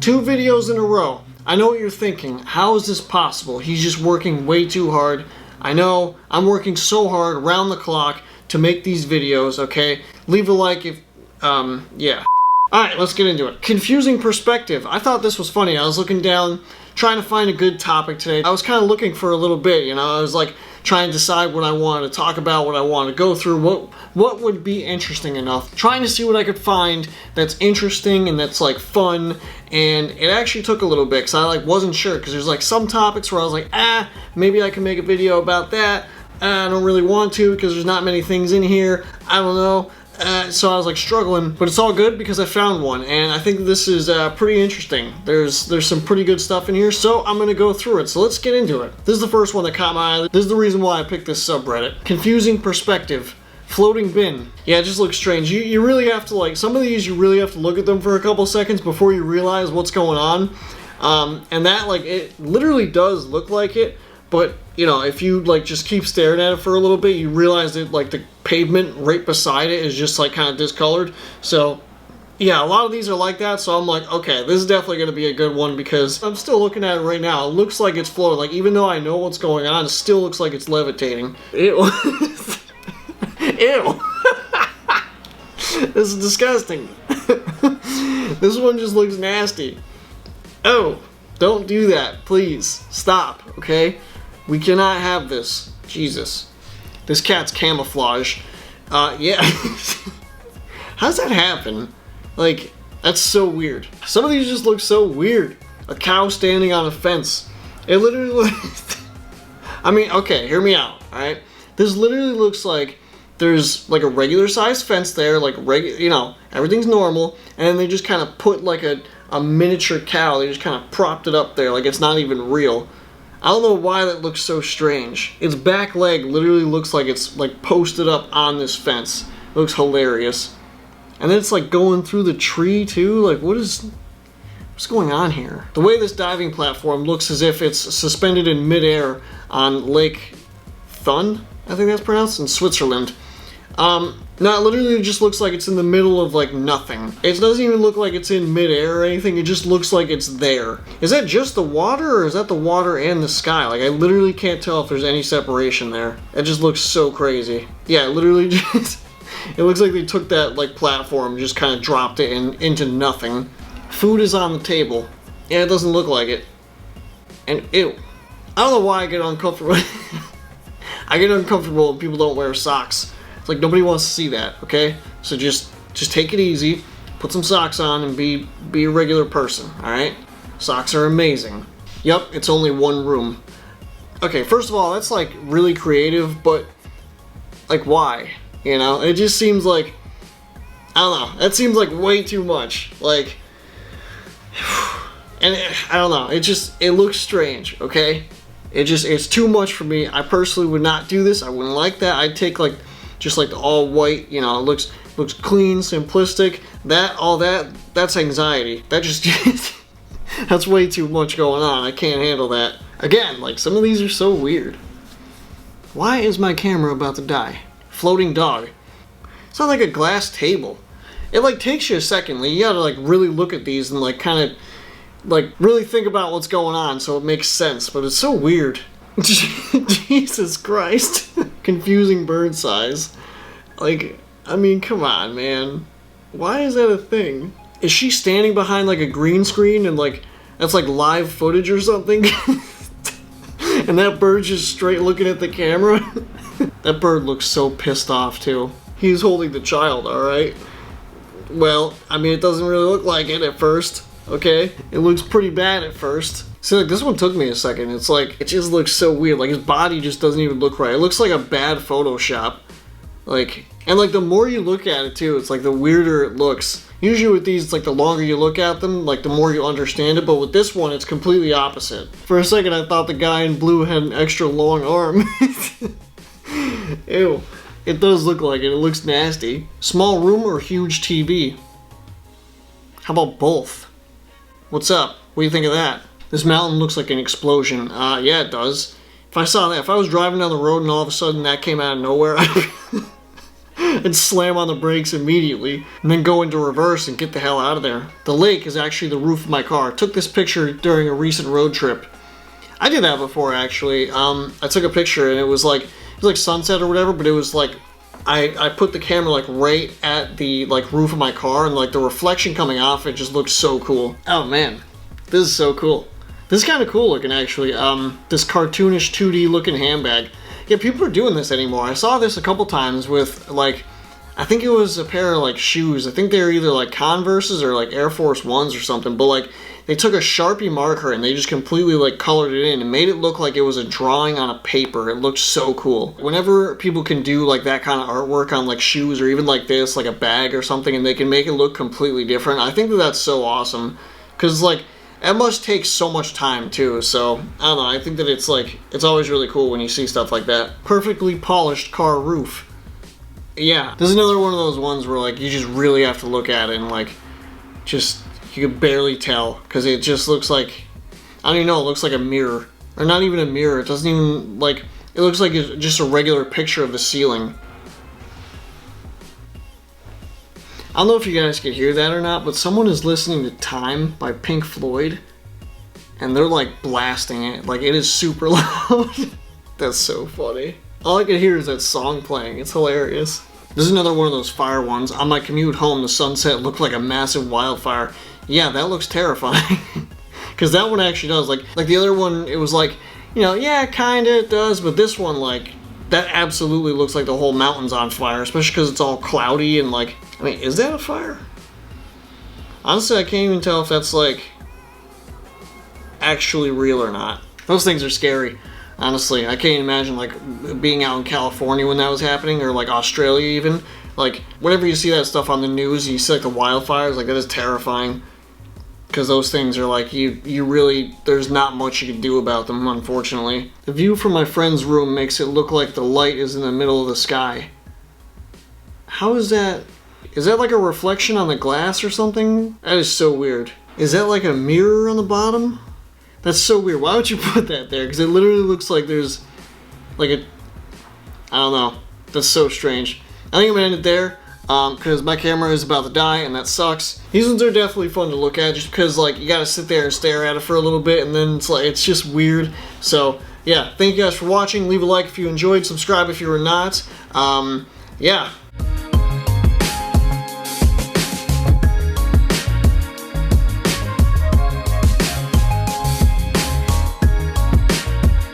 2 videos in a row. I know what you're thinking. How is this possible? He's just working way too hard. I know. I'm working so hard around the clock to make these videos, okay? Leave a like if, yeah. Alright, let's get into it. Confusing perspective. I thought this was funny. I was looking down, trying to find a good topic today. I was kind of looking for a little bit, you know? I was like trying to decide what I wanted to talk about, what I wanted to go through, what would be interesting enough. Trying to see what I could find that's interesting and that's like fun. And it actually took a little bit because I like wasn't sure, because there's like some topics where I was like, maybe I can make a video about that. I don't really want to because there's not many things in here. I don't know. So I was like struggling, but it's all good because I found one, and I think this is pretty interesting. There's some pretty good stuff in here, so I'm gonna go through it. So let's get into it. This is the first one that caught my eye. This is the reason why I picked this subreddit. Confusing perspective. Floating bin. Yeah, it just looks strange. You really have to, like, some of these you really have to look at them for a couple seconds before you realize what's going on. And that, like, it literally does look like it, but, you know, if you, like, just keep staring at it for a little bit, you realize that, like, the pavement right beside it is just, like, kind of discolored. So, yeah, a lot of these are like that, so I'm like, okay, this is definitely going to be a good one because I'm still looking at it right now. It looks like it's floating. Like, even though I know what's going on, it still looks like it's levitating. Ew. Ew. This is disgusting. This one just looks nasty. Oh, don't do that. Please. Stop, okay? We cannot have this. Jesus. This cat's camouflage. Yeah. How does that happen? Like, that's so weird. Some of these just look so weird. A cow standing on a fence. It literally looks... I mean, okay, hear me out, alright? This literally looks like there's like a regular sized fence there, like you know, everything's normal, and then they just kind of put like a miniature cow. They just kind of propped it up there like it's not even real. I don't know why that looks so strange. Its back leg literally looks like it's like posted up on this fence. It looks hilarious. And then it's like going through the tree too. Like what's going on here? The way this diving platform looks as if it's suspended in midair on Lake Thun, I think that's pronounced, in Switzerland. No, it literally just looks like it's in the middle of like nothing. It doesn't even look like it's in midair or anything. It just looks like it's there. Is that just the water, or is that the water and the sky? Like I literally can't tell if there's any separation there. It just looks so crazy. Yeah, it literally just... It looks like they took that like platform and just kind of dropped it into nothing. Food is on the table. Yeah, it doesn't look like it. And ew. I don't know why I get uncomfortable. I get uncomfortable when people don't wear socks. It's like nobody wants to see that, okay? So just take it easy, put some socks on, and be a regular person, alright? Socks are amazing. Yep, it's only one room. Okay, first of all, that's like really creative, but like why? You know, it just seems like, I don't know, that seems like way too much. Like, and I don't know, it looks strange, okay? It's too much for me. I personally would not do this. I wouldn't like that. I'd take like just like the all white, you know, it looks clean, simplistic. That's anxiety. That just that's way too much going on. I can't handle that. Again, like some of these are so weird. Why is my camera about to die? Floating dog. It's not like a glass table. It like takes you a second. Like, you gotta like really look at these and like kind of like really think about what's going on so it makes sense, but it's so weird. Jesus Christ. Confusing bird size. Like, I mean, come on, man. Why is that a thing? Is she standing behind like a green screen and like that's like live footage or something? And that bird's just straight looking at the camera? That bird looks so pissed off too. He's holding the child, alright? Well, I mean, it doesn't really look like it at first. Okay, it looks pretty bad at first. See, like, this one took me a second. It's like, it just looks so weird. Like, his body just doesn't even look right. It looks like a bad Photoshop. Like, and like, the more you look at it, too, it's like, the weirder it looks. Usually with these, it's like, the longer you look at them, like, the more you understand it. But with this one, it's completely opposite. For a second, I thought the guy in blue had an extra long arm. Ew. It does look like it. It looks nasty. Small room or huge TV? How about both? What's up? What do you think of that? This mountain looks like an explosion. Yeah, it does. If I saw that, if I was driving down the road and all of a sudden that came out of nowhere, and slam on the brakes immediately, and then go into reverse and get the hell out of there. The lake is actually the roof of my car. I took this picture during a recent road trip. I did that before, actually. I took a picture and it was like sunset or whatever, but it was like I put the camera like right at the like roof of my car, and like the reflection coming off it just looked so cool. Oh man, this is so cool. This is kind of cool looking, actually. This cartoonish 2D looking handbag. Yeah, people are doing this anymore. I saw this a couple times with like, I think it was a pair of like shoes. I think they were either like Converses or like Air Force Ones or something, but like they took a Sharpie marker and they just completely like colored it in and made it look like it was a drawing on a paper. It looked so cool. Whenever people can do like that kind of artwork on like shoes or even like this, like a bag or something, and they can make it look completely different, I think that that's so awesome. Because like, it must take so much time too, so I don't know, I think that it's like, it's always really cool when you see stuff like that. Perfectly polished car roof. Yeah, this is another one of those ones where like you just really have to look at it and like, just, you can barely tell, because it just looks like, I don't even know, it looks like a mirror. Or not even a mirror, it doesn't even, like, it looks like it's just a regular picture of the ceiling. I don't know if you guys can hear that or not, but someone is listening to Time by Pink Floyd, and they're like blasting it. Like, it is super loud. That's so funny. All I can hear is that song playing. It's hilarious. This is another one of those fire ones. On my commute home, the sunset looked like a massive wildfire. Yeah, that looks terrifying. Because that one actually does. Like the other one, it was like, you know, yeah, kinda it does, but this one, like, that absolutely looks like the whole mountain's on fire, especially because it's all cloudy and like, I mean, is that a fire? Honestly, I can't even tell if that's like actually real or not. Those things are scary. Honestly, I can't imagine like being out in California when that was happening, or like Australia even. Like, whenever you see that stuff on the news, you see like the wildfires, like that is terrifying. Because those things are like, you really, there's not much you can do about them, unfortunately. The view from my friend's room makes it look like the light is in the middle of the sky. How is that? Is that like a reflection on the glass or something? That is so weird. Is that like a mirror on the bottom? That's so weird. Why would you put that there? Because it literally looks like there's like a, I don't know. That's so strange. I think I'm gonna end it there. Because my camera is about to die and that sucks. These ones are definitely fun to look at just because like you gotta sit there and stare at it for a little bit and then it's like, it's just weird. So yeah, thank you guys for watching. Leave a like if you enjoyed, subscribe if you were not. Yeah.